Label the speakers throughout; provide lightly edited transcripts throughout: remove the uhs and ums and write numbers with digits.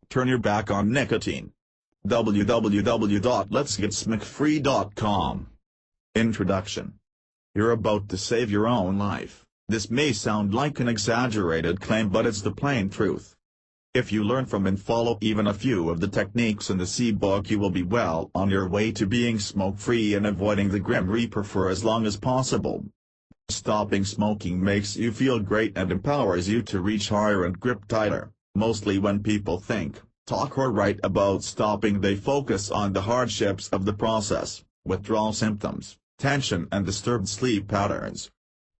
Speaker 1: Turn your back on nicotine. www.letsgetsmokefree.com. Introduction. You're about to save your own life. This may sound like an exaggerated claim, but it's the plain truth. If you learn from and follow even a few of the techniques in the book, you will be well on your way to being smoke-free and avoiding the grim reaper for as long as possible. Stopping smoking makes you feel great and empowers you to reach higher and grip tighter. Mostly when people think, talk or write about stopping, they focus on the hardships of the process, withdrawal symptoms, tension and disturbed sleep patterns.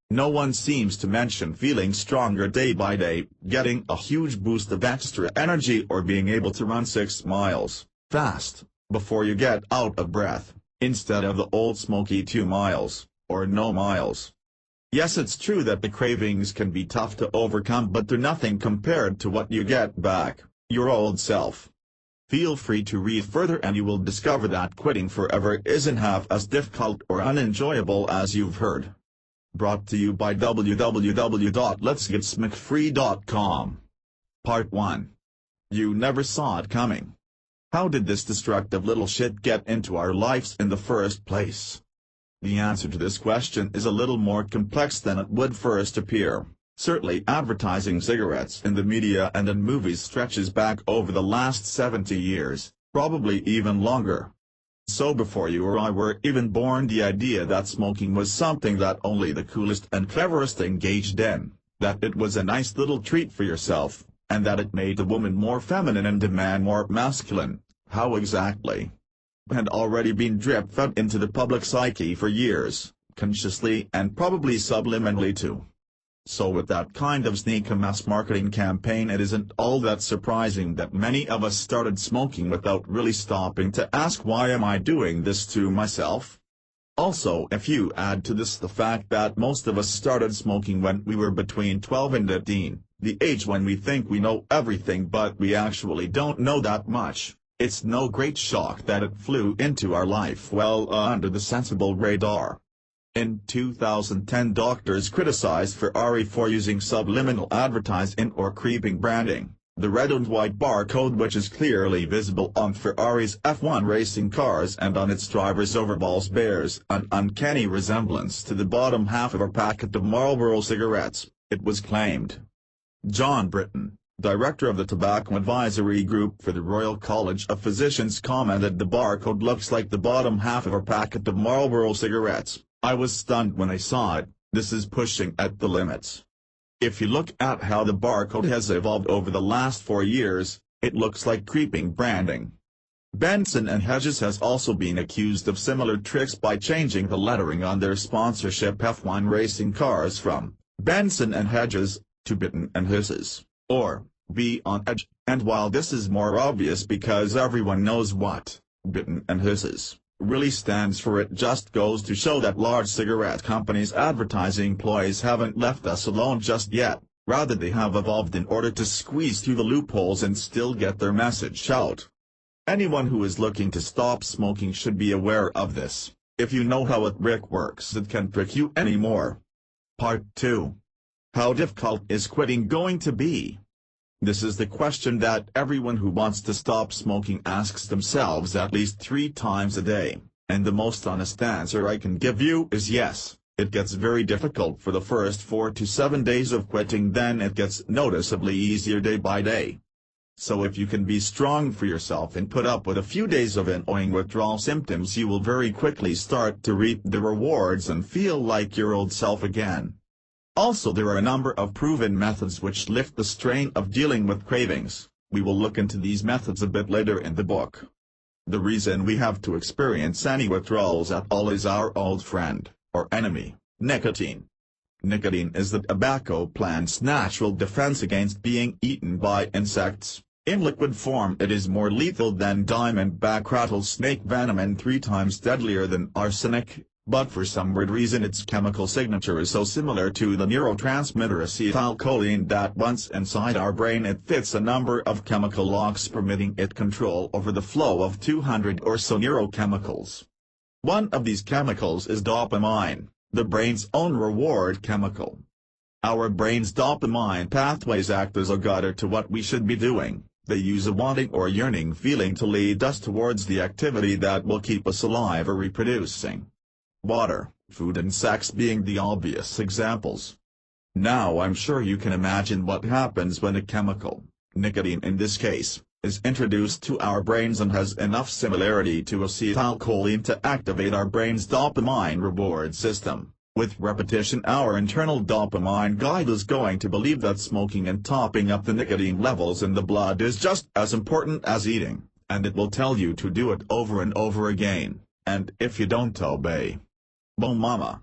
Speaker 1: No one seems to mention feeling stronger day by day, getting a huge boost of extra energy, or being able to run 6 miles, fast, before you get out of breath, instead of the old smoky 2 miles, or no miles. Yes, it's true that the cravings can be tough to overcome, but they're nothing compared to what you get back, your old self. Feel free to read further and you will discover that quitting forever isn't half as difficult or unenjoyable as you've heard. Brought to you by www.letsgetsmokefree.com. Part 1. You never saw it coming. How did this destructive little shit get into our lives in the first place? The answer to this question is a little more complex than it would first appear. Certainly advertising cigarettes in the media and in movies stretches back over the last 70 years, probably even longer. So before you or I were even born, the idea that smoking was something that only the coolest and cleverest engaged in, that it was a nice little treat for yourself, and that it made the woman more feminine and the man more masculine, how exactly? Had already been drip-fed into the public psyche for years, consciously and probably subliminally too. So with that kind of sneaky mass marketing campaign, it isn't all that surprising that many of us started smoking without really stopping to ask, why am I doing this to myself? Also, if you add to this the fact that most of us started smoking when we were between 12 and 18, the age when we think we know everything but we actually don't know that much, it's no great shock that it flew into our life well under the sensible radar. In 2010, doctors criticized Ferrari for using subliminal advertising or creeping branding. The red and white barcode, which is clearly visible on Ferrari's F1 racing cars and on its drivers' overalls, bears an uncanny resemblance to the bottom half of a packet of Marlboro cigarettes, it was claimed. John Britton, director of the Tobacco Advisory Group for the Royal College of Physicians, commented, "The barcode looks like the bottom half of a packet of Marlboro cigarettes. I was stunned when I saw it. This is pushing at the limits." If you look at how the barcode has evolved over the last 4 years, it looks like creeping branding. Benson and Hedges has also been accused of similar tricks by changing the lettering on their sponsorship F1 racing cars from Benson and Hedges to Bitten and Hisses, or Be on Edge, and while this is more obvious because everyone knows what Bitten and Hisses really stands for, it just goes to show that large cigarette companies' advertising ploys haven't left us alone just yet. Rather, they have evolved in order to squeeze through the loopholes and still get their message out. Anyone who is looking to stop smoking should be aware of this. If you know how a trick works, it can trick you anymore. Part 2. How difficult is quitting going to be? This is the question that everyone who wants to stop smoking asks themselves at least 3 times a day, and the most honest answer I can give you is yes. It gets very difficult for the first 4 to 7 days of quitting, then it gets noticeably easier day by day. So if you can be strong for yourself and put up with a few days of annoying withdrawal symptoms, you will very quickly start to reap the rewards and feel like your old self again. Also, there are a number of proven methods which lift the strain of dealing with cravings. We will look into these methods a bit later in the book. The reason we have to experience any withdrawals at all is our old friend, or enemy, nicotine. Nicotine is the tobacco plant's natural defense against being eaten by insects. In liquid form, it is more lethal than diamondback rattlesnake venom and 3 times deadlier than arsenic. But for some weird reason its chemical signature is so similar to the neurotransmitter acetylcholine that once inside our brain it fits a number of chemical locks, permitting it control over the flow of 200 or so neurochemicals. One of these chemicals is dopamine, the brain's own reward chemical. Our brain's dopamine pathways act as a guide to what we should be doing, They use a wanting or yearning feeling to lead us towards the activity that will keep us alive or reproducing. Water, food and sex being the obvious examples. Now I'm sure you can imagine what happens when a chemical, nicotine in this case, is introduced to our brains and has enough similarity to acetylcholine to activate our brain's dopamine reward system. With repetition, our internal dopamine guide is going to believe that smoking and topping up the nicotine levels in the blood is just as important as eating, and it will tell you to do it over and over again, and if you don't obey, well mama,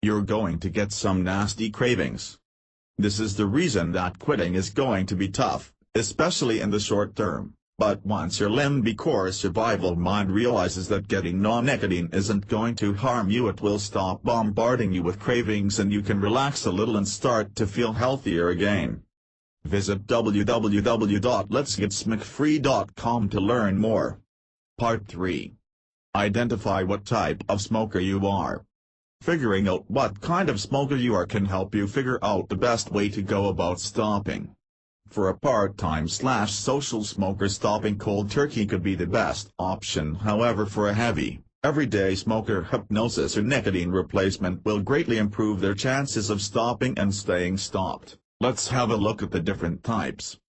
Speaker 1: you're going to get some nasty cravings. This is the reason that quitting is going to be tough, especially in the short term. But once your limbic or survival mind realizes that getting non-nicotine isn't going to harm you, it will stop bombarding you with cravings and you can relax a little and start to feel healthier again. Visit www.letsgetsmokefree.com to learn more. Part 3. Identify what type of smoker you are. Figuring out what kind of smoker you are can help you figure out the best way to go about stopping. For a part-time/social smoker, stopping cold turkey could be the best option. However, for a heavy, everyday smoker, hypnosis or nicotine replacement will greatly improve their chances of stopping and staying stopped. Let's have a look at the different types.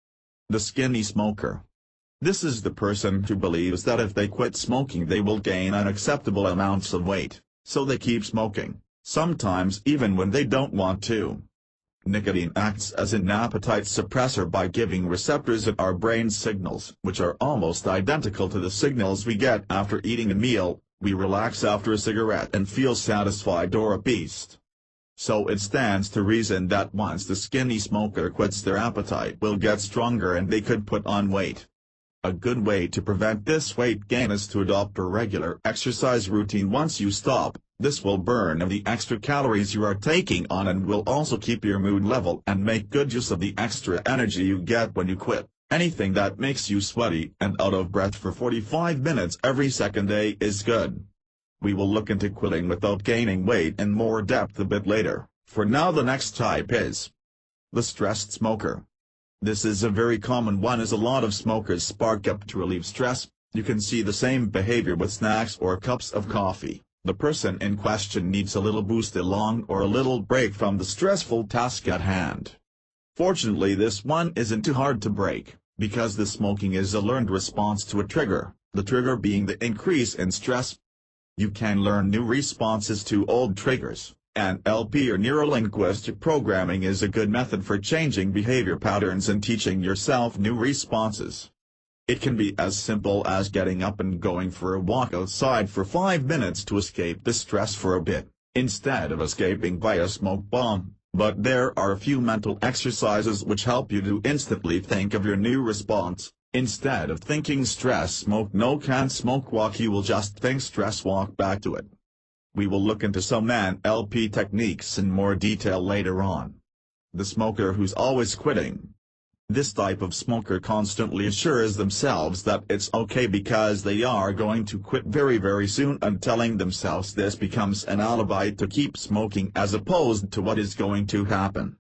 Speaker 1: The skinny smoker. This is the person who believes that if they quit smoking they will gain unacceptable amounts of weight, so they keep smoking, sometimes even when they don't want to. Nicotine acts as an appetite suppressor by giving receptors in our brain signals which are almost identical to the signals we get after eating a meal. We relax after a cigarette and feel satisfied or appeased. So it stands to reason that once the skinny smoker quits, their appetite will get stronger and they could put on weight. A good way to prevent this weight gain is to adopt a regular exercise routine. Once you stop, this will burn the extra calories you are taking on and will also keep your mood level and make good use of the extra energy you get when you quit. Anything that makes you sweaty and out of breath for 45 minutes every second day is good. We will look into quitting without gaining weight in more depth a bit later. For now, the next type is the stressed smoker. This is a very common one as a lot of smokers spark up to relieve stress. You can see the same behavior with snacks or cups of coffee. The person in question needs a little boost along or a little break from the stressful task at hand. Fortunately, this one isn't too hard to break, because the smoking is a learned response to a trigger, the trigger being the increase in stress. You can learn new responses to old triggers. NLP or neuro-linguistic programming is a good method for changing behavior patterns and teaching yourself new responses. It can be as simple as getting up and going for a walk outside for 5 minutes to escape the stress for a bit, instead of escaping via smoke bomb. But there are a few mental exercises which help you to instantly think of your new response. Instead of thinking stress smoke no can't smoke walk, you will just think stress walk back to it. We will look into some NLP techniques in more detail later on. The smoker who's always quitting. This type of smoker constantly assures themselves that it's okay because they are going to quit very soon, and telling themselves this becomes an alibi to keep smoking as opposed to what is going to happen.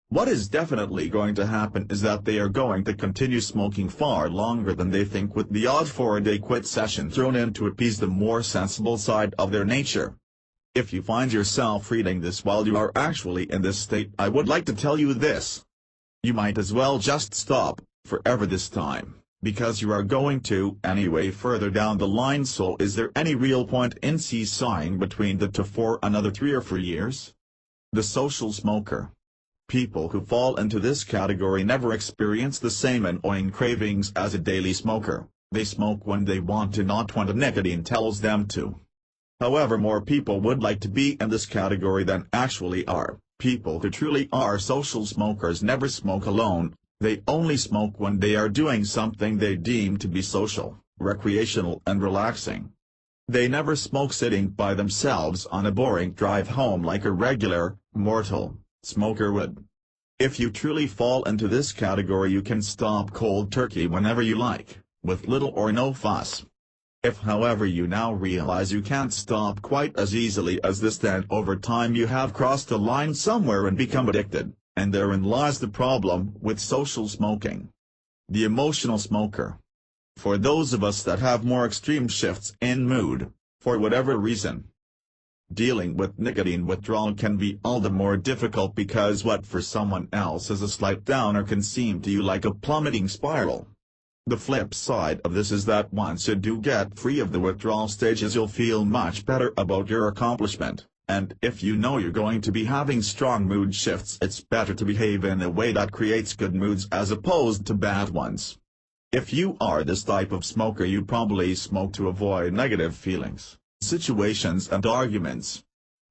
Speaker 1: What is definitely going to happen is that they are going to continue smoking far longer than they think, with the odd 4-day quit session thrown in to appease the more sensible side of their nature. If you find yourself reading this while you are actually in this state, I would like to tell you this. You might as well just stop, forever this time, because you are going to anyway further down the line, so is there any real point in seesawing between the two for another 3 or 4 years? The social smoker. People who fall into this category never experience the same annoying cravings as a daily smoker. They smoke when they want to, not when the nicotine tells them to. However, more people would like to be in this category than actually are. People who truly are social smokers never smoke alone. They only smoke when they are doing something they deem to be social, recreational and relaxing. They never smoke sitting by themselves on a boring drive home like a regular, mortal smoker would. If you truly fall into this category, you can stop cold turkey whenever you like, with little or no fuss. If however you now realize you can't stop quite as easily as this, then over time you have crossed the line somewhere and become addicted, and therein lies the problem with social smoking. The emotional smoker. For those of us that have more extreme shifts in mood, for whatever reason, dealing with nicotine withdrawal can be all the more difficult because what for someone else is a slight downer can seem to you like a plummeting spiral. The flip side of this is that once you do get free of the withdrawal stages, you'll feel much better about your accomplishment, and if you know you're going to be having strong mood shifts, it's better to behave in a way that creates good moods as opposed to bad ones. If you are this type of smoker, you probably smoke to avoid negative feelings, situations and arguments.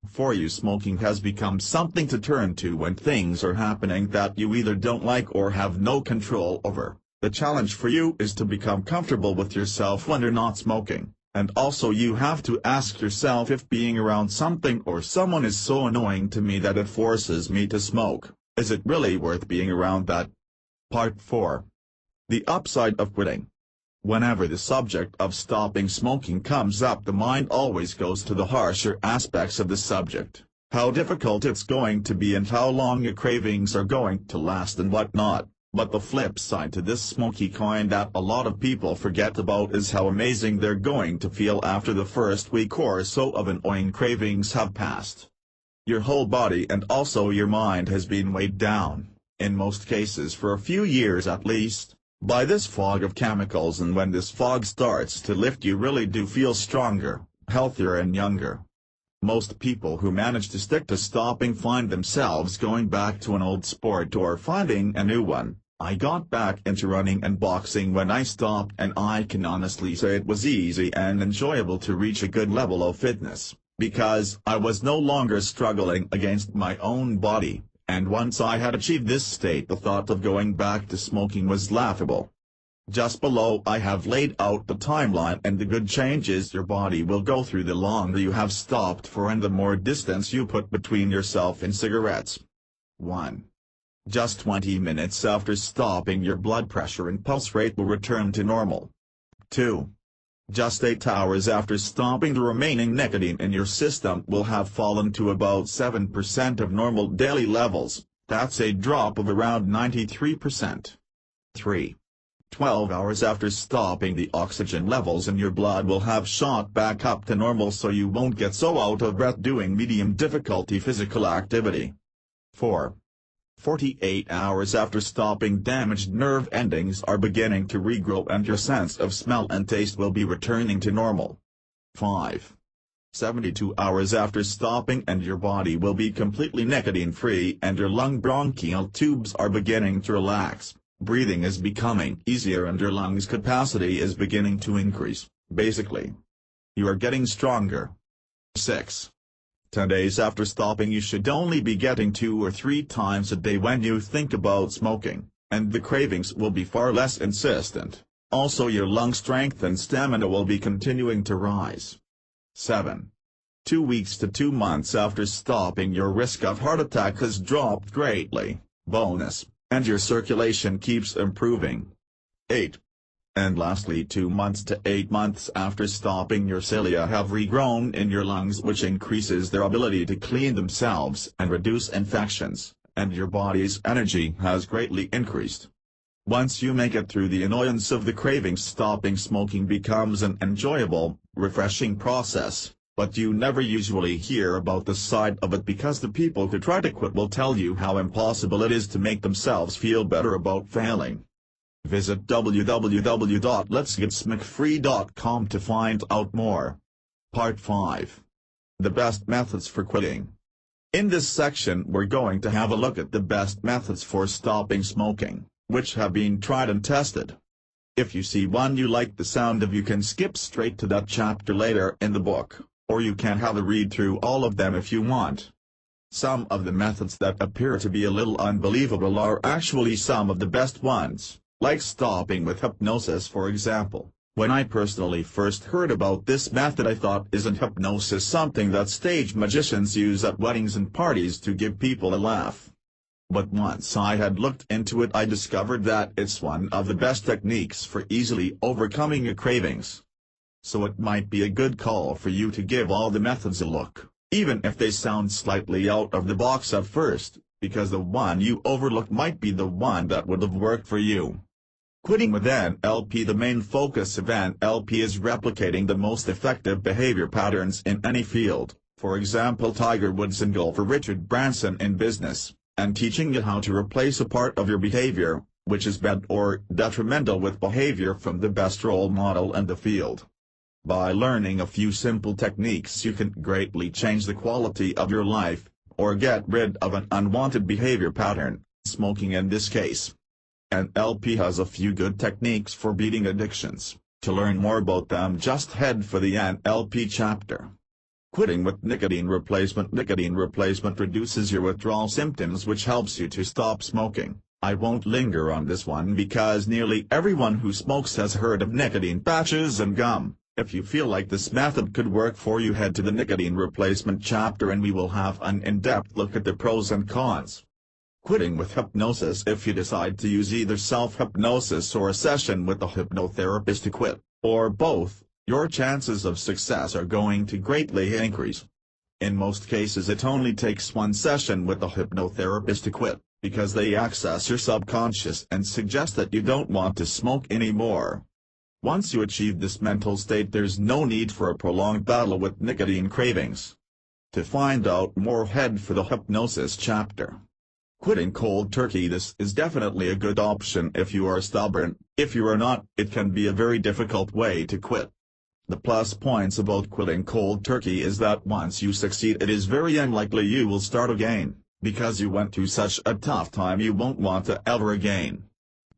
Speaker 1: For you, smoking has become something to turn to when things are happening that you either don't like or have no control over. The challenge for you is to become comfortable with yourself when you're not smoking, and also you have to ask yourself if being around something or someone is so annoying to me that it forces me to smoke, is it really worth being around that? Part 4. The upside of quitting. Whenever the subject of stopping smoking comes up, the mind always goes to the harsher aspects of the subject, how difficult it's going to be and how long your cravings are going to last and whatnot. But the flip side to this smoky coin that a lot of people forget about is how amazing they're going to feel after the first week or so of annoying cravings have passed. Your whole body and also your mind has been weighed down, in most cases for a few years at least, by this fog of chemicals, and when this fog starts to lift you really do feel stronger, healthier and younger. Most people who manage to stick to stopping find themselves going back to an old sport or finding a new one. I got back into running and boxing when I stopped, and I can honestly say it was easy and enjoyable to reach a good level of fitness, because I was no longer struggling against my own body, and once I had achieved this state, the thought of going back to smoking was laughable. Just below I have laid out the timeline and the good changes your body will go through the longer you have stopped for and the more distance you put between yourself and cigarettes. 1. Just 20 minutes after stopping, your blood pressure and pulse rate will return to normal. 2. Just 8 hours after stopping, the remaining nicotine in your system will have fallen to about 7% of normal daily levels. That's a drop of around 93%. 3. 12 hours after stopping, the oxygen levels in your blood will have shot back up to normal, so you won't get so out of breath doing medium difficulty physical activity. 4. 48 hours after stopping, damaged nerve endings are beginning to regrow and your sense of smell and taste will be returning to normal. 5. 72 hours after stopping, and your body will be completely nicotine-free and your lung bronchial tubes are beginning to relax. Breathing is becoming easier and your lungs capacity is beginning to increase. Basically, you are getting stronger. 6. 10 days after stopping, you should only be getting 2 or 3 times a day when you think about smoking, and the cravings will be far less insistent. Also, your lung strength and stamina will be continuing to rise. 7. 2 weeks to 2 months after stopping, your risk of heart attack has dropped greatly. Bonus. And your circulation keeps improving. 8. And lastly, 2 months to 8 months after stopping, your cilia have regrown in your lungs, which increases their ability to clean themselves and reduce infections, and your body's energy has greatly increased. Once you make it through the annoyance of the cravings, stopping smoking becomes an enjoyable, refreshing process. But you never usually hear about this side of it because the people who try to quit will tell you how impossible it is to make themselves feel better about failing. Visit www.letsgetsmokefree.com to find out more. Part 5. The best methods for quitting. In this section we're going to have a look at the best methods for stopping smoking, which have been tried and tested. If you see one you like the sound of, you can skip straight to that chapter later in the book, or you can have a read through all of them if you want. Some of the methods that appear to be a little unbelievable are actually some of the best ones, like stopping with hypnosis for example. When I personally first heard about this method, I thought, isn't hypnosis something that stage magicians use at weddings and parties to give people a laugh? But once I had looked into it, I discovered that it's one of the best techniques for easily overcoming your cravings. So it might be a good call for you to give all the methods a look, even if they sound slightly out of the box at first, because the one you overlooked might be the one that would have worked for you. Quitting with NLP. The main focus of NLP is replicating the most effective behavior patterns in any field, for example Tiger Woods and golfer Richard Branson in business, and teaching you how to replace a part of your behavior, which is bad or detrimental, with behavior from the best role model in the field. By learning a few simple techniques you can greatly change the quality of your life, or get rid of an unwanted behavior pattern, smoking in this case. NLP has a few good techniques for beating addictions. To learn more about them, just head for the NLP chapter. Quitting with nicotine replacement. Nicotine replacement reduces your withdrawal symptoms, which helps you to stop smoking. I won't linger on this one because nearly everyone who smokes has heard of nicotine patches and gum. If you feel like this method could work for you, head to the nicotine replacement chapter and we will have an in-depth look at the pros and cons. Quitting with hypnosis. If you decide to use either self-hypnosis or a session with a hypnotherapist to quit, or both, your chances of success are going to greatly increase. In most cases it only takes one session with a hypnotherapist to quit, because they access your subconscious and suggest that you don't want to smoke anymore. Once you achieve this mental state, there's no need for a prolonged battle with nicotine cravings. To find out more, head for the hypnosis chapter. Quitting cold turkey. This is definitely a good option if you are stubborn. If you are not, it can be a very difficult way to quit. The plus points about quitting cold turkey is that once you succeed, it is very unlikely you will start again, because you went through such a tough time you won't want to ever again.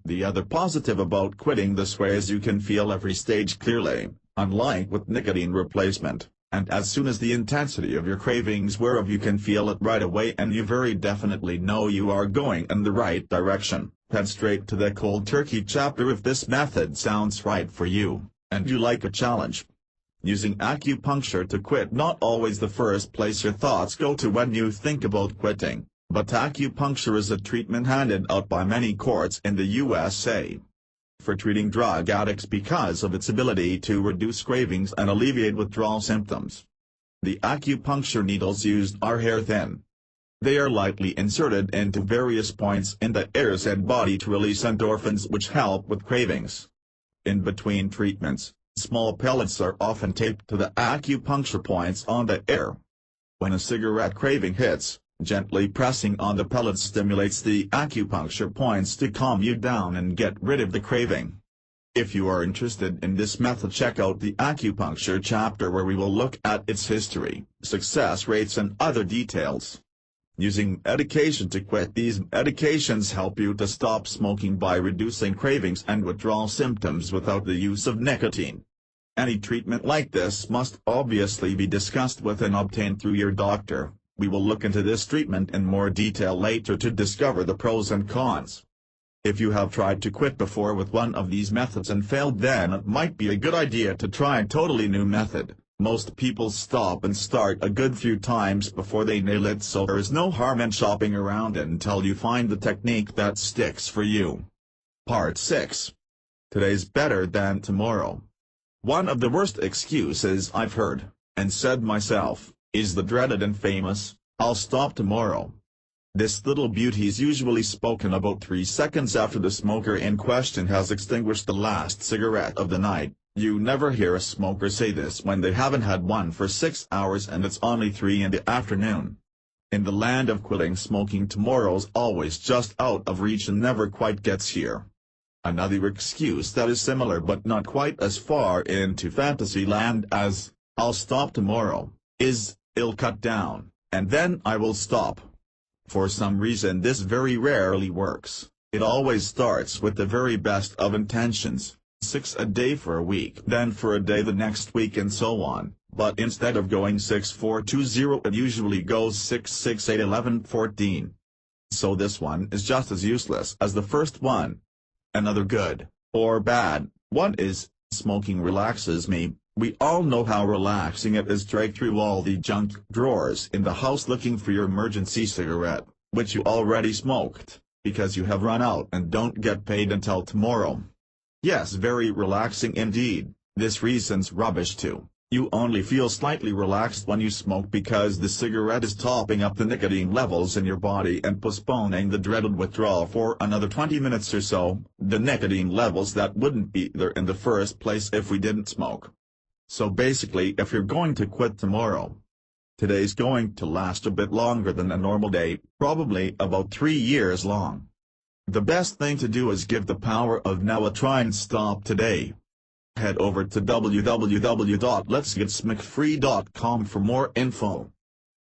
Speaker 1: The other positive about quitting this way is you can feel every stage clearly, unlike with nicotine replacement. And as soon as the intensity of your cravings wear off, you can feel it right away and you very definitely know you are going in the right direction. Head straight to the cold turkey chapter if this method sounds right for you, and you like a challenge. Using acupuncture to quit. Not always the first place your thoughts go to when you think about quitting, but acupuncture is a treatment handed out by many courts in the USA for treating drug addicts because of its ability to reduce cravings and alleviate withdrawal symptoms. The acupuncture needles used are hair-thin. They are lightly inserted into various points in the ear's head body to release endorphins which help with cravings. In between treatments, small pellets are often taped to the acupuncture points on the ear. When a cigarette craving hits, gently pressing on the pellets stimulates the acupuncture points to calm you down and get rid of the craving. If you are interested in this method, check out the acupuncture chapter where we will look at its history, success rates and other details. Using medication to quit. These medications help you to stop smoking by reducing cravings and withdrawal symptoms without the use of nicotine. Any treatment like this must obviously be discussed with and obtained through your doctor. We will look into this treatment in more detail later to discover the pros and cons. If you have tried to quit before with one of these methods and failed, then it might be a good idea to try a totally new method. Most people stop and start a good few times before they nail it, so there is no harm in shopping around until you find the technique that sticks for you. Part 6. Today's better than tomorrow. One of the worst excuses I've heard, and said myself, is the dreaded and famous, "I'll stop tomorrow." This little beauty is usually spoken about 3 seconds after the smoker in question has extinguished the last cigarette of the night. You never hear a smoker say this when they haven't had one for 6 hours and it's only 3 in the afternoon. In the land of quitting smoking, tomorrow's always just out of reach and never quite gets here. Another excuse that is similar but not quite as far into fantasy land as, "I'll stop tomorrow," is, "I'll cut down, and then I will stop." For some reason this very rarely works. It always starts with the very best of intentions, 6 a day for a week, then for a day the next week and so on, but instead of going 6 4 2 0 it usually goes 6 6 8 11 14. So this one is just as useless as the first one. Another good, or bad, one is, smoking relaxes me. We all know how relaxing it is to rake through all the junk drawers in the house looking for your emergency cigarette, which you already smoked, because you have run out and don't get paid until tomorrow. Yes, very relaxing indeed. This reason's rubbish too. You only feel slightly relaxed when you smoke because the cigarette is topping up the nicotine levels in your body and postponing the dreaded withdrawal for another 20 minutes or so, the nicotine levels that wouldn't be there in the first place if we didn't smoke. So basically, if you're going to quit tomorrow, today's going to last a bit longer than a normal day, probably about 3 years long. The best thing to do is give the power of now a try and stop today. Head over to www.letsgetsmokefree.com for more info.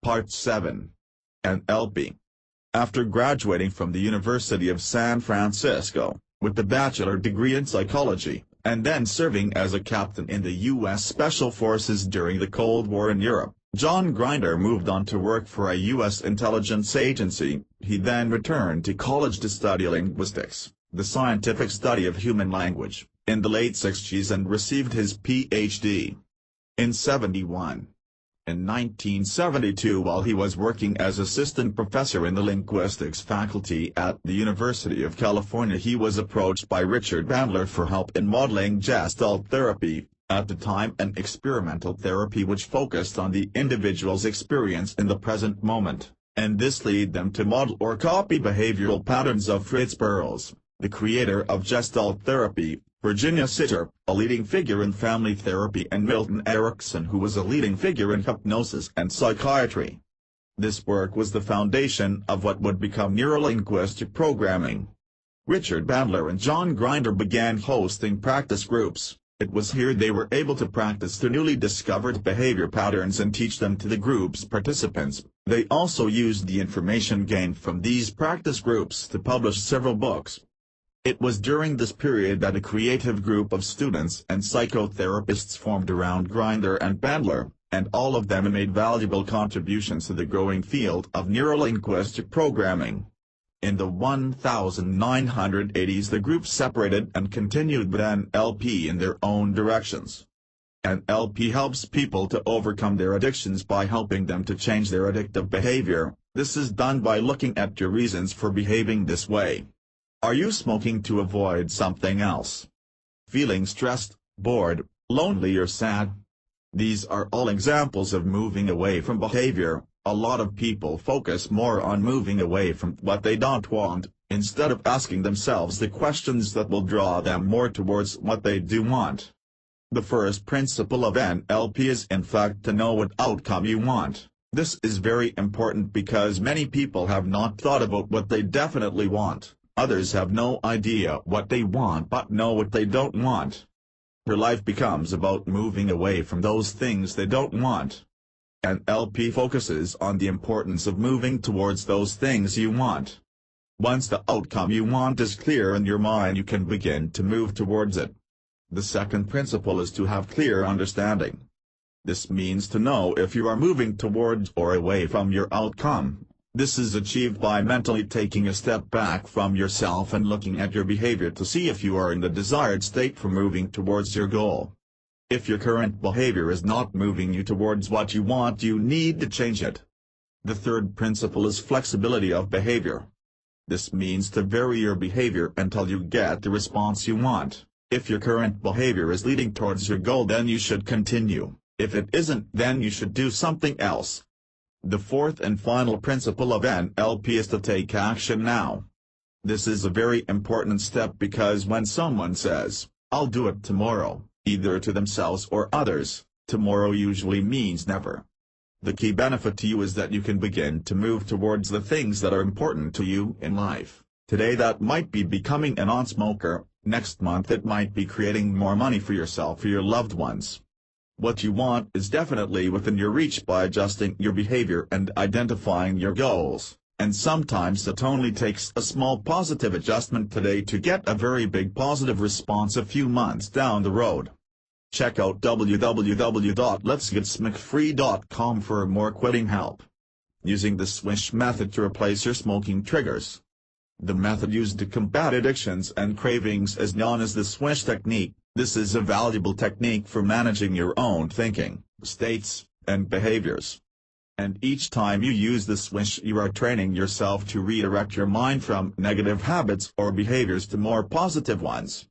Speaker 1: Part 7. NLP. After graduating from the University of San Francisco, with a bachelor degree in psychology, and then serving as a captain in the U.S. Special Forces during the Cold War in Europe, John Grinder moved on to work for a U.S. intelligence agency. He then returned to college to study linguistics, the scientific study of human language, in the late 60s and received his Ph.D. in 71. In 1972, while he was working as assistant professor in the linguistics faculty at the University of California, he was approached by Richard Bandler for help in modeling Gestalt therapy, at the time an experimental therapy which focused on the individual's experience in the present moment, and this led them to model or copy behavioral patterns of Fritz Perls, the creator of Gestalt therapy, Virginia Sitter, a leading figure in family therapy, and Milton Erickson, who was a leading figure in hypnosis and psychiatry. This work was the foundation of what would become neurolinguistic programming. Richard Bandler and John Grinder began hosting practice groups. It was here they were able to practice their newly discovered behavior patterns and teach them to the group's participants. They also used the information gained from these practice groups to publish several books. It was during this period that a creative group of students and psychotherapists formed around Grinder and Bandler, and all of them made valuable contributions to the growing field of neurolinguistic programming. In the 1980s, the group separated and continued with NLP in their own directions. NLP helps people to overcome their addictions by helping them to change their addictive behavior. This is done by looking at your reasons for behaving this way. Are you smoking to avoid something else? Feeling stressed, bored, lonely or sad? These are all examples of moving away from behavior. A lot of people focus more on moving away from what they don't want, instead of asking themselves the questions that will draw them more towards what they do want. The first principle of NLP is in fact to know what outcome you want. This is very important because many people have not thought about what they definitely want. Others have no idea what they want but know what they don't want. Your life becomes about moving away from those things they don't want. NLP focuses on the importance of moving towards those things you want. Once the outcome you want is clear in your mind, you can begin to move towards it. The second principle is to have clear understanding. This means to know if you are moving towards or away from your outcome. This is achieved by mentally taking a step back from yourself and looking at your behavior to see if you are in the desired state for moving towards your goal. If your current behavior is not moving you towards what you want, you need to change it. The third principle is flexibility of behavior. This means to vary your behavior until you get the response you want. If your current behavior is leading towards your goal, then you should continue. If it isn't, then you should do something else. The fourth and final principle of NLP is to take action now. This is a very important step because when someone says, "I'll do it tomorrow," either to themselves or others, tomorrow usually means never. The key benefit to you is that you can begin to move towards the things that are important to you in life. Today that might be becoming a non-smoker, next month it might be creating more money for yourself or your loved ones. What you want is definitely within your reach by adjusting your behavior and identifying your goals, and sometimes it only takes a small positive adjustment today to get a very big positive response a few months down the road. Check out www.letsgetsmokefree.com for more quitting help. Using the swish method to replace your smoking triggers. The method used to combat addictions and cravings is known as the swish technique. This is a valuable technique for managing your own thinking, states, and behaviors. And each time you use the swish, you are training yourself to redirect your mind from negative habits or behaviors to more positive ones.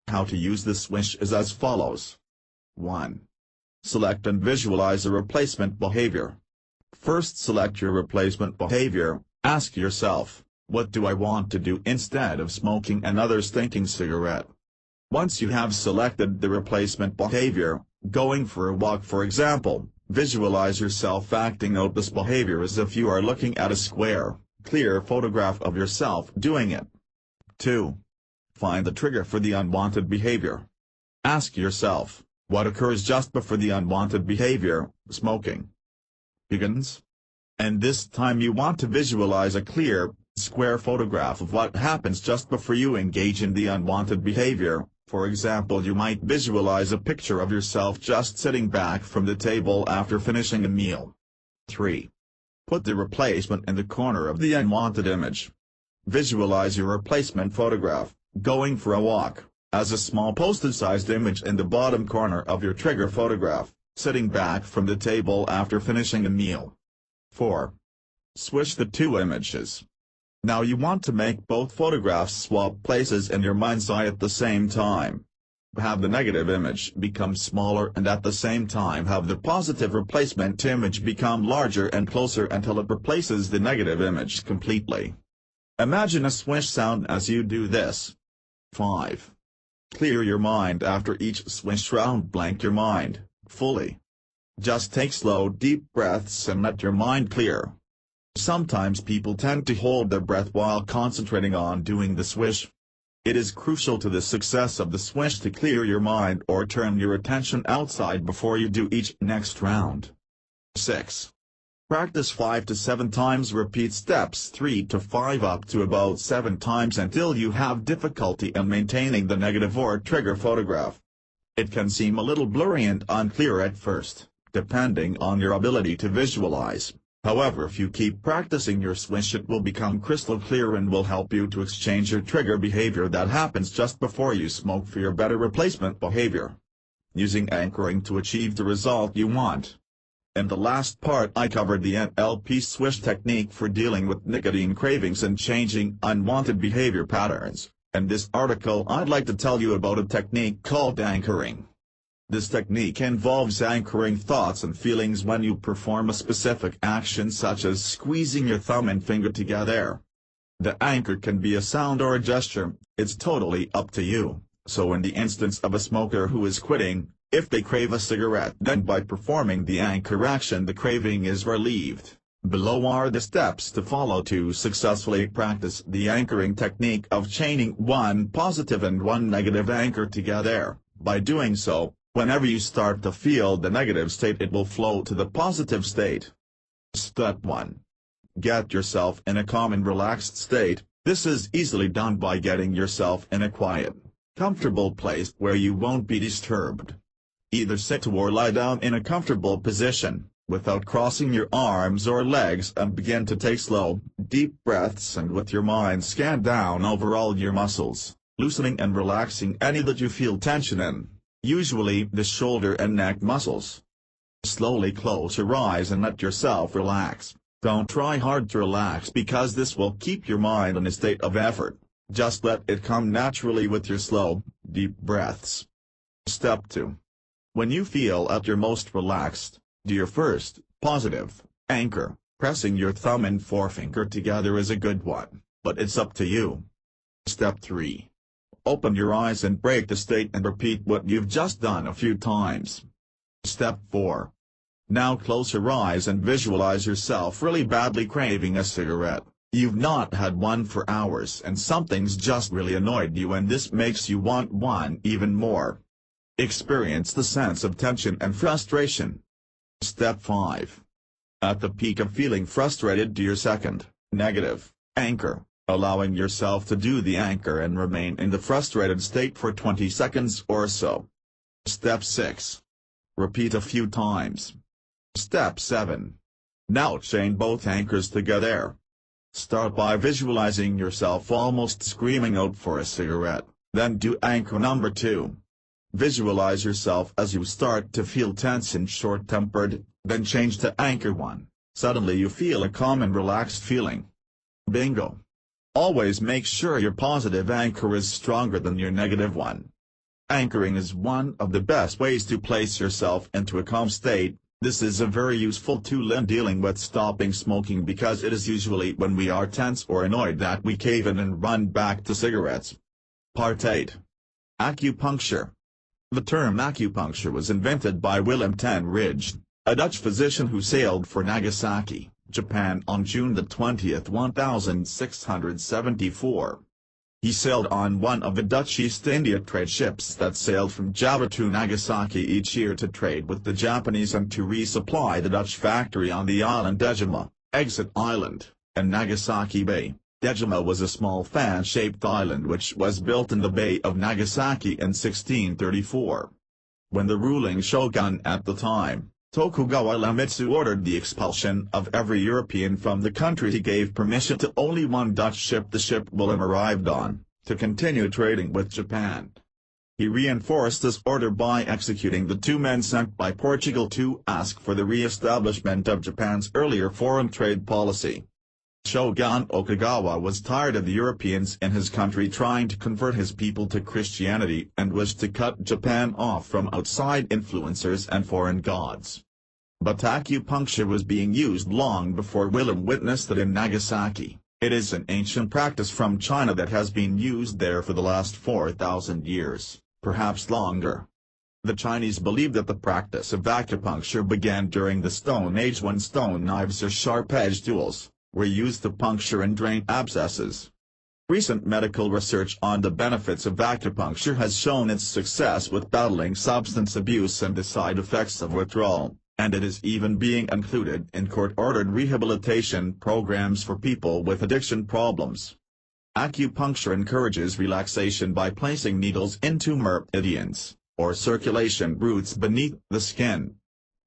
Speaker 1: How to use the swish is as follows. 1. Select and visualize a replacement behavior. First, select your replacement behavior. Ask yourself, what do I want to do instead of smoking another stinking cigarette? Once you have selected the replacement behavior, going for a walk for example, visualize yourself acting out this behavior as if you are looking at a square, clear photograph of yourself doing it. 2. Find the trigger for the unwanted behavior. Ask yourself, what occurs just before the unwanted behavior, smoking, begins? And this time you want to visualize a clear, square photograph of what happens just before you engage in the unwanted behavior. For example, you might visualize a picture of yourself just sitting back from the table after finishing a meal. 3. Put the replacement in the corner of the unwanted image. Visualize your replacement photograph, going for a walk, as a small postage-sized image in the bottom corner of your trigger photograph, sitting back from the table after finishing a meal. 4. Switch the two images. Now you want to make both photographs swap places in your mind's eye at the same time. Have the negative image become smaller and at the same time have the positive replacement image become larger and closer until it replaces the negative image completely. Imagine a swish sound as you do this. 5. Clear your mind after each swish round. Blank your mind, fully. Just take slow deep breaths and let your mind clear. Sometimes people tend to hold their breath while concentrating on doing the swish. It is crucial to the success of the swish to clear your mind or turn your attention outside before you do each next round. 6. Practice 5 to 7 times. Repeat steps 3 to 5 up to about 7 times until you have difficulty in maintaining the negative or trigger photograph. It can seem a little blurry and unclear at first, depending on your ability to visualize. However, if you keep practicing your swish, it will become crystal clear and will help you to exchange your trigger behavior that happens just before you smoke for your better replacement behavior. Using anchoring to achieve the result you want. In the last part I covered the NLP swish technique for dealing with nicotine cravings and changing unwanted behavior patterns. In this article I'd like to tell you about a technique called anchoring. This technique involves anchoring thoughts and feelings when you perform a specific action such as squeezing your thumb and finger together. The anchor can be a sound or a gesture, it's totally up to you. So in the instance of a smoker who is quitting, if they crave a cigarette, then by performing the anchor action the craving is relieved. Below are the steps to follow to successfully practice the anchoring technique of chaining one positive and one negative anchor together. By doing so, whenever you start to feel the negative state, it will flow to the positive state. Step 1. Get yourself in a calm and relaxed state. This is easily done by getting yourself in a quiet, comfortable place where you won't be disturbed. Either sit or lie down in a comfortable position, without crossing your arms or legs, and begin to take slow, deep breaths and with your mind scan down over all your muscles, loosening and relaxing any that you feel tension in. Usually the shoulder and neck muscles. Slowly close your eyes and let yourself relax. Don't try hard to relax because this will keep your mind in a state of effort. Just let it come naturally with your slow, deep breaths. Step 2. When you feel at your most relaxed, do your first, positive, anchor. Pressing your thumb and forefinger together is a good one, but it's up to you. Step 3. Open your eyes and break the state and repeat what you've just done a few times. Step 4. Now close your eyes and visualize yourself really badly craving a cigarette. You've not had one for hours and something's just really annoyed you and this makes you want one even more. Experience the sense of tension and frustration. Step 5. At the peak of feeling frustrated, do your second, negative, anchor. Allowing yourself to do the anchor and remain in the frustrated state for 20 seconds or so. Step 6. Repeat a few times. Step 7. Now chain both anchors together. Start by visualizing yourself almost screaming out for a cigarette, then do anchor number 2. Visualize yourself as you start to feel tense and short-tempered, then change to anchor 1. Suddenly you feel a calm and relaxed feeling. Bingo! Always make sure your positive anchor is stronger than your negative one. Anchoring is one of the best ways to place yourself into a calm state. This is a very useful tool in dealing with stopping smoking because it is usually when we are tense or annoyed that we cave in and run back to cigarettes. Part 8. Acupuncture. The term acupuncture was invented by Willem ten Ridge, a Dutch physician who sailed for Nagasaki, Japan on June 20, 1674. He sailed on one of the Dutch East India trade ships that sailed from Java to Nagasaki each year to trade with the Japanese and to resupply the Dutch factory on the island Dejima, Exit Island, and Nagasaki Bay. Dejima was a small fan-shaped island which was built in the Bay of Nagasaki in 1634. When the ruling shogun at the time, Tokugawa Iemitsu, ordered the expulsion of every European from the country, he gave permission to only one Dutch ship, the ship Willem arrived on, to continue trading with Japan. He reinforced this order by executing the 2 men sent by Portugal to ask for the re-establishment of Japan's earlier foreign trade policy. Shogun Tokugawa was tired of the Europeans in his country trying to convert his people to Christianity and wished to cut Japan off from outside influencers and foreign gods. But acupuncture was being used long before Willem witnessed it in Nagasaki. It is an ancient practice from China that has been used there for the last 4,000 years, perhaps longer. The Chinese believe that the practice of acupuncture began during the Stone Age when stone knives or sharp-edged tools were used to puncture and drain abscesses. Recent medical research on the benefits of acupuncture has shown its success with battling substance abuse and the side effects of withdrawal, and it is even being included in court-ordered rehabilitation programs for people with addiction problems. Acupuncture encourages relaxation by placing needles into meridians, or circulation routes beneath the skin.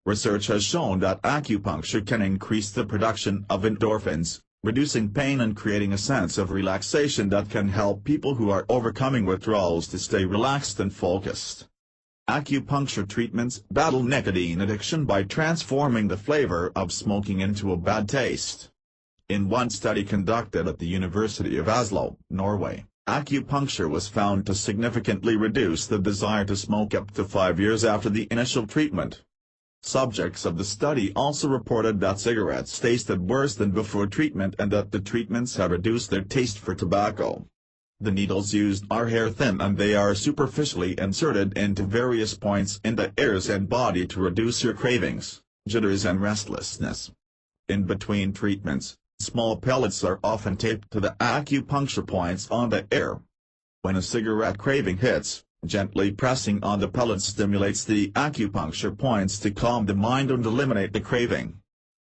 Speaker 1: Research has shown that acupuncture can increase the production of endorphins, reducing pain and creating a sense of relaxation that can help people who are overcoming withdrawals to stay relaxed and focused. Acupuncture treatments battle nicotine addiction by transforming the flavor of smoking into a bad taste. In one study conducted at the University of Oslo, Norway, acupuncture was found to significantly reduce the desire to smoke up to 5 years after the initial treatment. Subjects of the study also reported that cigarettes tasted worse than before treatment and that the treatments have reduced their taste for tobacco. The needles used are hair-thin and they are superficially inserted into various points in the ears and body to reduce your cravings, jitters and restlessness. In between treatments, small pellets are often taped to the acupuncture points on the ear. When a cigarette craving hits, gently pressing on the pellet stimulates the acupuncture points to calm the mind and eliminate the craving.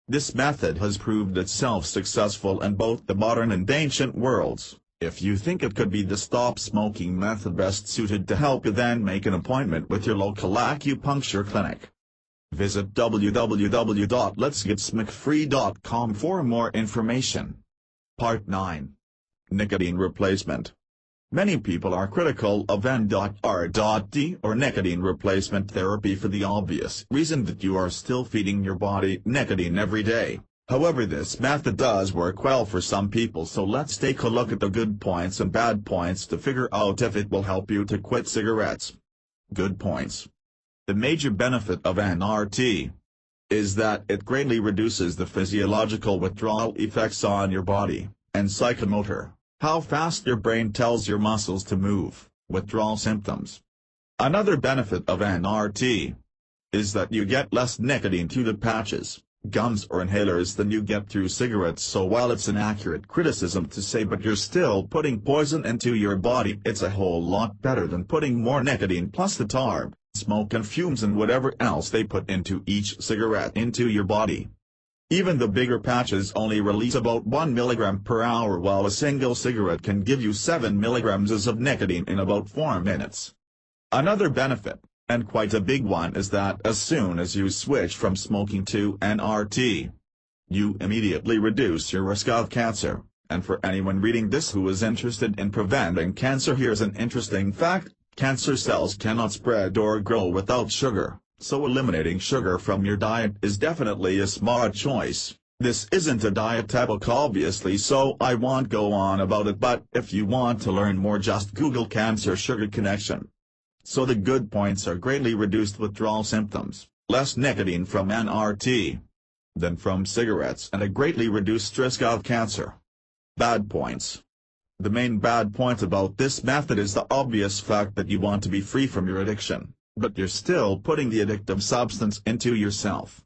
Speaker 1: This method has proved itself successful in both the modern and ancient worlds. If you think it could be the stop smoking method best suited to help you, then make an appointment with your local acupuncture clinic. Visit www.letsgetsmokefree.com for more information. Part 9. Nicotine replacement. Many people are critical of N.R.D. or nicotine replacement therapy for the obvious reason that you are still feeding your body nicotine every day. However, this method does work well for some people, so let's take a look at the good points and bad points to figure out if it will help you to quit cigarettes. Good points. The major benefit of NRT is that it greatly reduces the physiological withdrawal effects on your body, and psychomotor, how fast your brain tells your muscles to move, withdrawal symptoms. Another benefit of NRT is that you get less nicotine through the patches, gums or inhalers than you get through cigarettes. So while it's an accurate criticism to say but you're still putting poison into your body, it's a whole lot better than putting more nicotine plus the tar, smoke and fumes and whatever else they put into each cigarette into your body. Even the bigger patches only release about 1 milligram per hour, while a single cigarette can give you 7 milligrams of nicotine in about 4 minutes. Another benefit, and quite a big one, is that as soon as you switch from smoking to NRT, you immediately reduce your risk of cancer. And for anyone reading this who is interested in preventing cancer, here's an interesting fact: cancer cells cannot spread or grow without sugar. So eliminating sugar from your diet is definitely a smart choice. This isn't a diet book obviously, so I won't go on about it, but if you want to learn more, just Google cancer sugar connection. So the good points are greatly reduced withdrawal symptoms, less nicotine from NRT than from cigarettes, and a greatly reduced risk of cancer. Bad points. The main bad point about this method is the obvious fact that you want to be free from your addiction, but you're still putting the addictive substance into yourself.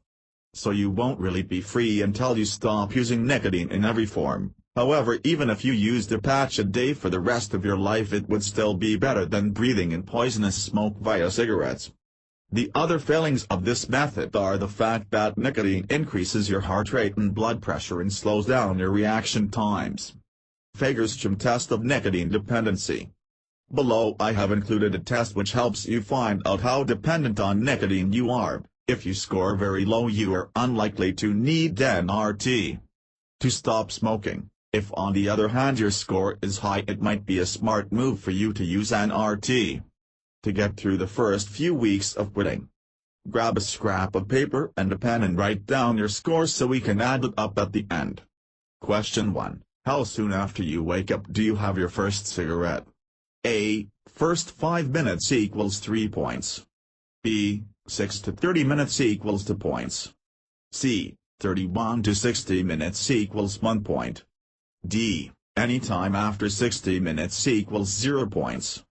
Speaker 1: So you won't really be free until you stop using nicotine in every form. However, even if you used a patch a day for the rest of your life, it would still be better than breathing in poisonous smoke via cigarettes. The other failings of this method are the fact that nicotine increases your heart rate and blood pressure and slows down your reaction times. Fagerstrom test of nicotine dependency. Below I have included a test which helps you find out how dependent on nicotine you are. If you score very low, you are unlikely to need NRT to stop smoking. If on the other hand your score is high, it might be a smart move for you to use NRT to get through the first few weeks of quitting. Grab a scrap of paper and a pen and write down your score so we can add it up at the end. Question 1. How soon after you wake up do you have your first cigarette? A. First 5 minutes equals 3 points. B. 6 to 30 minutes equals 2 points. C. 31 to 60 minutes equals 1 point. D. Anytime after 60 minutes equals 0 points.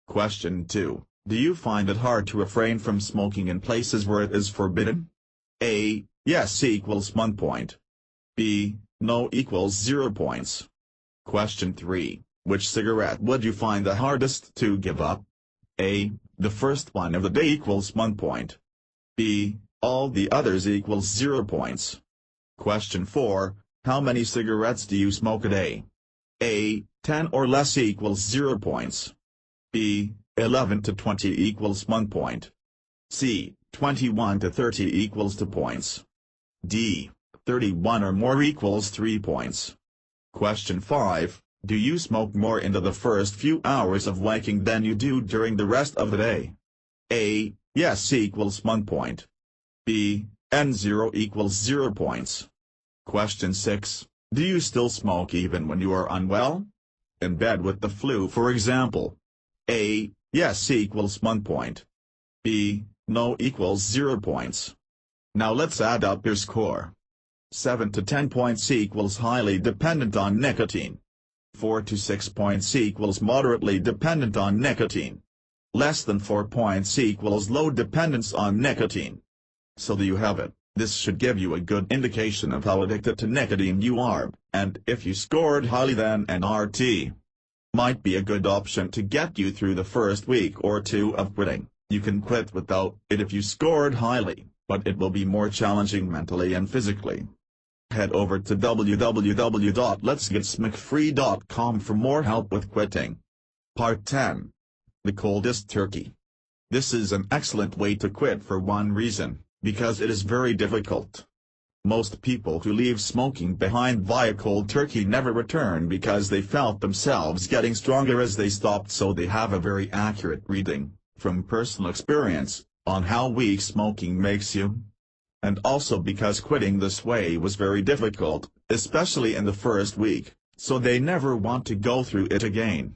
Speaker 1: Question 2. Do you find it hard to refrain from smoking in places where it is forbidden? A. Yes equals 1 point. B. No equals 0 points. Question 3. Which cigarette would you find the hardest to give up? A. The first one of the day equals 1 point. B. All the others equals 0 points. Question 4. How many cigarettes do you smoke a day? A. 10 or less equals 0 points. B. 11 to 20 equals 1 point. C. 21 to 30 equals 2 points. D. 31 or more equals 3 points. Question 5. Do you smoke more into the first few hours of waking than you do during the rest of the day? A. Yes equals 1 point. B. N0 equals 0 points. Question 6. Do you still smoke even when you are unwell? In bed with the flu, for example? A. Yes equals 1 point. B. No equals 0 points. Now let's add up your score. 7 to 10 points equals highly dependent on nicotine. 4 to 6 points equals moderately dependent on nicotine. Less than 4 points equals low dependence on nicotine. So there you have it. This should give you a good indication of how addicted to nicotine you are, and if you scored highly, then NRT might be a good option to get you through the first week or two of quitting. You can quit without it if you scored highly, but it will be more challenging mentally and physically. Head over to www.letsgetsmokefree.com for more help with quitting. Part 10. The coldest turkey. This is an excellent way to quit for one reason, because it is very difficult. Most people who leave smoking behind via cold turkey never return because they felt themselves getting stronger as they stopped, so they have a very accurate reading, from personal experience, on how weak smoking makes you. And also because quitting this way was very difficult, especially in the first week, so they never want to go through it again.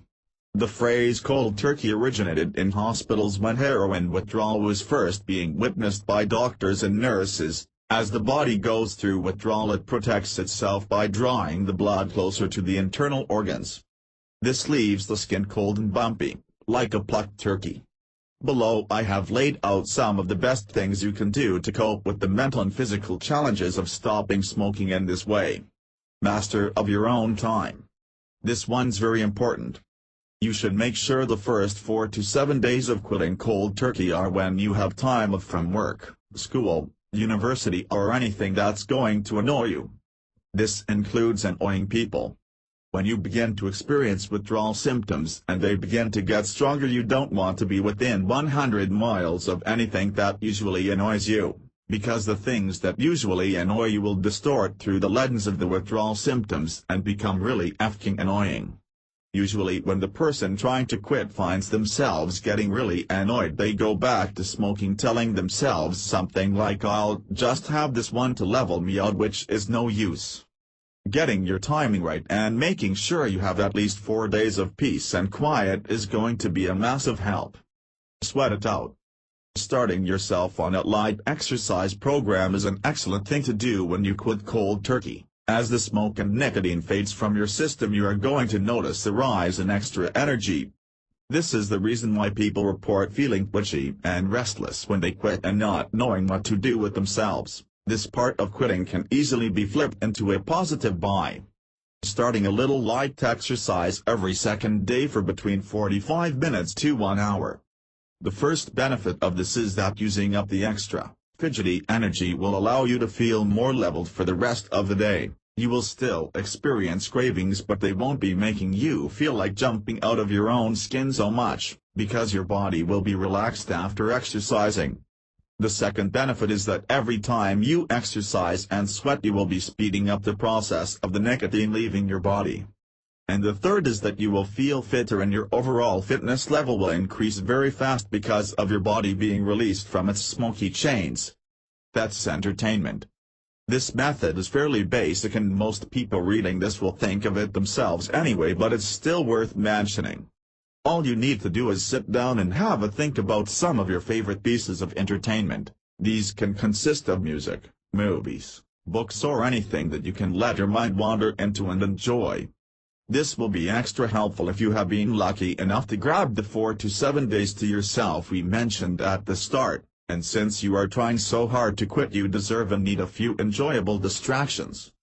Speaker 1: The phrase cold turkey originated in hospitals when heroin withdrawal was first being witnessed by doctors and nurses. As the body goes through withdrawal, it protects itself by drawing the blood closer to the internal organs. This leaves the skin cold and bumpy, like a plucked turkey. Below I have laid out some of the best things you can do to cope with the mental and physical challenges of stopping smoking in this way. Master of your own time. This one's very important. You should make sure the first 4 to 7 days of quitting cold turkey are when you have time off from work, school, university, or anything that's going to annoy you. This includes annoying people. When you begin to experience withdrawal symptoms and they begin to get stronger, you don't want to be within 100 miles of anything that usually annoys you, because the things that usually annoy you will distort through the lens of the withdrawal symptoms and become really effing annoying. Usually when the person trying to quit finds themselves getting really annoyed, they go back to smoking, telling themselves something like, "I'll just have this one to level me out," which is no use. Getting your timing right and making sure you have at least 4 days of peace and quiet is going to be a massive help. Sweat it out. Starting yourself on a light exercise program is an excellent thing to do when you quit cold turkey. As the smoke and nicotine fades from your system, you are going to notice a rise in extra energy. This is the reason why people report feeling twitchy and restless when they quit and not knowing what to do with themselves. This part of quitting can easily be flipped into a positive by starting a little light exercise every second day for between 45 minutes to 1 hour. The first benefit of this is that using up the extra, fidgety energy will allow you to feel more leveled for the rest of the day. You will still experience cravings, but they won't be making you feel like jumping out of your own skin so much, because your body will be relaxed after exercising. The second benefit is that every time you exercise and sweat, you will be speeding up the process of the nicotine leaving your body. And the third is that you will feel fitter and your overall fitness level will increase very fast because of your body being released from its smoky chains. That's entertainment. This method is fairly basic and most people reading this will think of it themselves anyway, but it's still worth mentioning. All you need to do is sit down and have a think about some of your favorite pieces of entertainment. These can consist of music, movies, books, or anything that you can let your mind wander into and enjoy. This will be extra helpful if you have been lucky enough to grab the 4 to 7 days to yourself we mentioned at the start, and since you are trying so hard to quit, you deserve and need a few enjoyable distractions.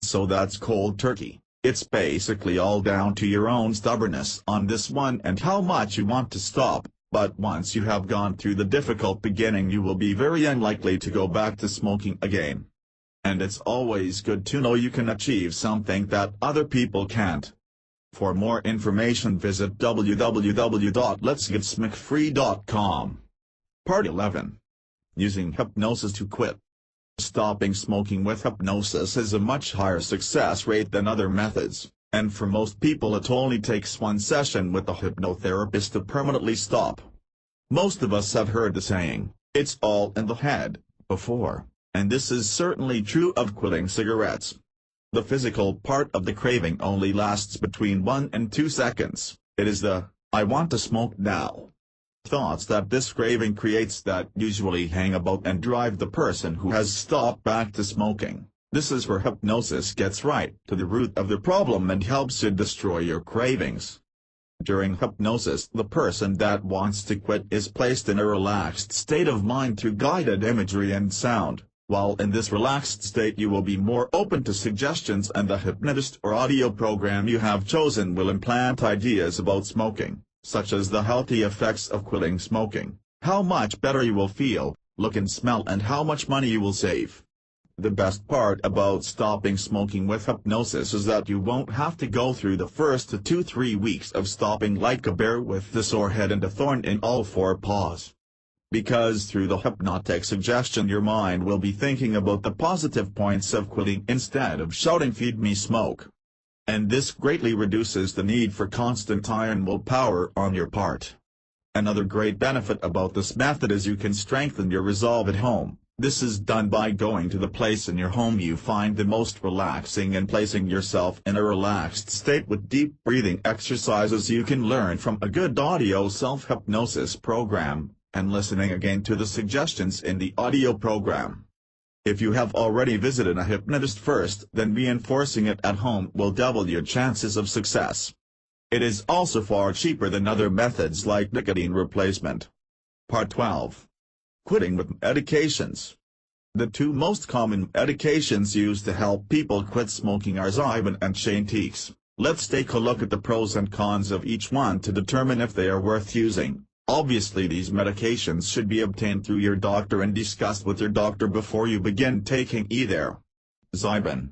Speaker 1: So that's cold turkey. It's basically all down to your own stubbornness on this one and how much you want to stop, but once you have gone through the difficult beginning, you will be very unlikely to go back to smoking again. And it's always good to know you can achieve something that other people can't. For more information, visit www.letsgetsmokefree.com. Part 11. Using hypnosis to quit. Stopping smoking with hypnosis has a much higher success rate than other methods, and for most people it only takes one session with a hypnotherapist to permanently stop. Most of us have heard the saying, "It's all in the head," before, and this is certainly true of quitting cigarettes. The physical part of the craving only lasts between 1 and 2 seconds. It is the, "I want to smoke now" thoughts that this craving creates that usually hang about and drive the person who has stopped back to smoking. This is where hypnosis gets right to the root of the problem and helps you destroy your cravings. During hypnosis, the person that wants to quit is placed in a relaxed state of mind through guided imagery and sound. While in this relaxed state, you will be more open to suggestions, and the hypnotist or audio program you have chosen will implant ideas about smoking, such as the healthy effects of quitting smoking, how much better you will feel, look and smell, and how much money you will save. The best part about stopping smoking with hypnosis is that you won't have to go through the first 2 to 3 weeks of stopping like a bear with the sore head and a thorn in all 4 paws. Because through the hypnotic suggestion, your mind will be thinking about the positive points of quitting instead of shouting, "Feed me smoke." And this greatly reduces the need for constant iron willpower on your part. Another great benefit about this method is you can strengthen your resolve at home. This is done by going to the place in your home you find the most relaxing and placing yourself in a relaxed state with deep breathing exercises you can learn from a good audio self-hypnosis program, and listening again to the suggestions in the audio program. If you have already visited a hypnotist first, then reinforcing it at home will double your chances of success. It is also far cheaper than other methods like nicotine replacement. Part 12. Quitting with medications. The 2 most common medications used to help people quit smoking are Zyban and Chantix. Let's take a look at the pros and cons of each one to determine if they are worth using. Obviously, these medications should be obtained through your doctor and discussed with your doctor before you begin taking either. Zyban,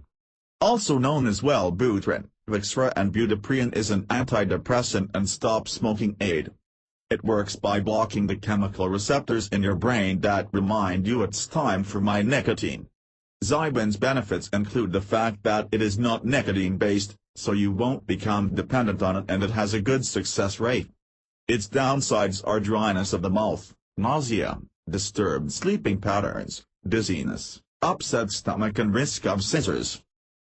Speaker 1: also known as Wellbutrin, Vixra and Butyriprine, is an antidepressant and stop-smoking aid. It works by blocking the chemical receptors in your brain that remind you it's time for my nicotine. Zyban's benefits include the fact that it is not nicotine-based, so you won't become dependent on it, and it has a good success rate. Its downsides are dryness of the mouth, nausea, disturbed sleeping patterns, dizziness, upset stomach, and risk of seizures.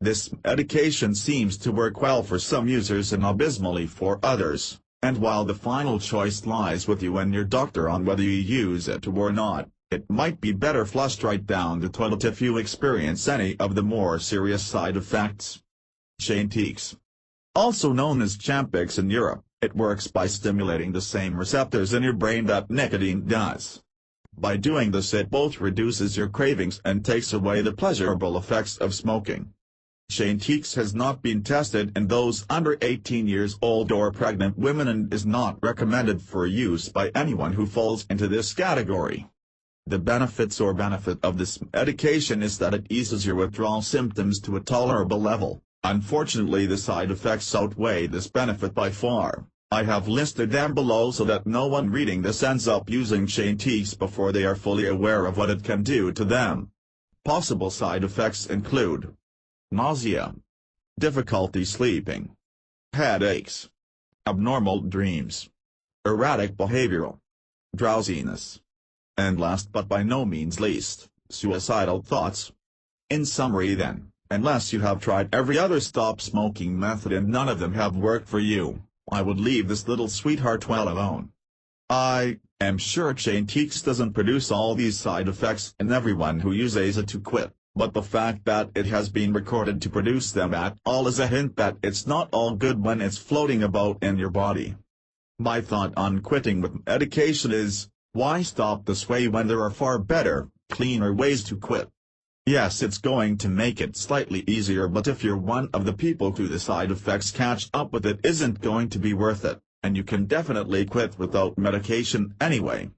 Speaker 1: This medication seems to work well for some users and abysmally for others. And while the final choice lies with you and your doctor on whether you use it or not, it might be better flushed right down the toilet if you experience any of the more serious side effects. Chantix. Also known as Champix in Europe, it works by stimulating the same receptors in your brain that nicotine does. By doing this, it both reduces your cravings and takes away the pleasurable effects of smoking. Chantix has not been tested in those under 18 years old or pregnant women and is not recommended for use by anyone who falls into this category. The benefit of this medication is that it eases your withdrawal symptoms to a tolerable level. Unfortunately, the side effects outweigh this benefit by far. I have listed them below so that no one reading this ends up using Chantix before they are fully aware of what it can do to them. Possible side effects include nausea, difficulty sleeping, headaches, abnormal dreams, erratic behavioral, drowsiness, and last but by no means least, suicidal thoughts. In summary then, unless you have tried every other stop smoking method and none of them have worked for you, I would leave this little sweetheart well alone. I am sure Chantix doesn't produce all these side effects in everyone who uses it to quit, but the fact that it has been recorded to produce them at all is a hint that it's not all good when it's floating about in your body. My thought on quitting with medication is, why stop this way when there are far better, cleaner ways to quit? Yes, it's going to make it slightly easier, but if you're one of the people who the side effects catch up with, it isn't going to be worth it, and you can definitely quit without medication anyway.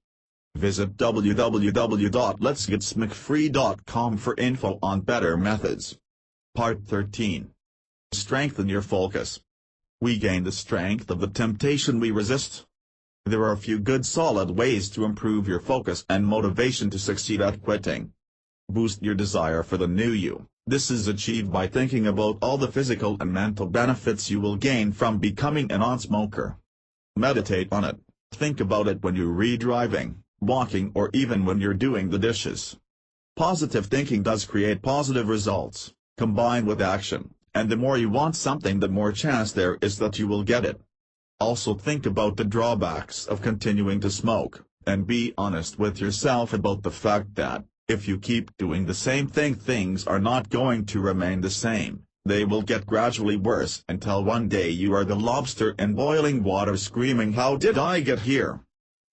Speaker 1: Visit www.letsgetsmokefree.com for info on better methods. Part 13. Strengthen your focus. We gain the strength of the temptation we resist. There are a few good solid ways to improve your focus and motivation to succeed at quitting. Boost your desire for the new you. This is achieved by thinking about all the physical and mental benefits you will gain from becoming a non-smoker. Meditate on it. Think about it when you're driving, walking, or even when you're doing the dishes. Positive thinking does create positive results, combined with action, and the more you want something, the more chance there is that you will get it. Also think about the drawbacks of continuing to smoke, and be honest with yourself about the fact that, if you keep doing the same thing, things are not going to remain the same. They will get gradually worse until one day you are the lobster in boiling water screaming, "How did I get here?"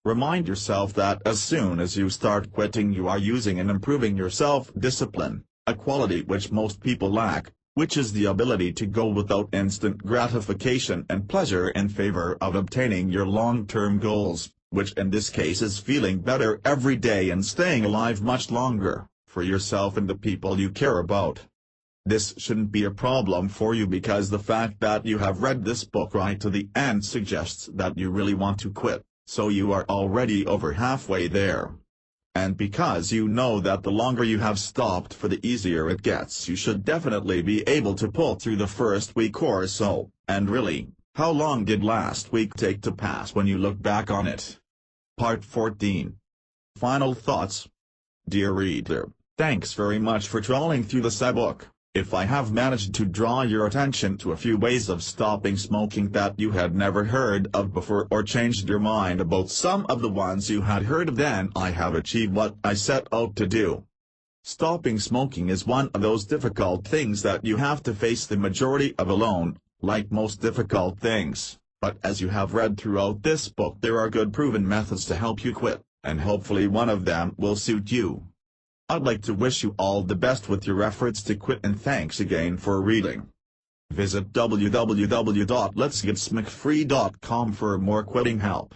Speaker 1: Remind yourself that as soon as you start quitting, you are using and improving your self-discipline, a quality which most people lack, which is the ability to go without instant gratification and pleasure in favor of obtaining your long-term goals, which in this case is feeling better every day and staying alive much longer, for yourself and the people you care about. This shouldn't be a problem for you because the fact that you have read this book right to the end suggests that you really want to quit, so you are already over halfway there. And because you know that the longer you have stopped for, the easier it gets, you should definitely be able to pull through the first week or so. And really, how long did last week take to pass when you look back on it? Part 14. Final thoughts. Dear reader, thanks very much for trawling through this book. If I have managed to draw your attention to a few ways of stopping smoking that you had never heard of before, or changed your mind about some of the ones you had heard of, then I have achieved what I set out to do. Stopping smoking is one of those difficult things that you have to face the majority of alone, like most difficult things, but as you have read throughout this book, there are good proven methods to help you quit, and hopefully one of them will suit you. I'd like to wish you all the best with your efforts to quit, and thanks again for reading. Visit www.letsgetsmokefree.com for more quitting help.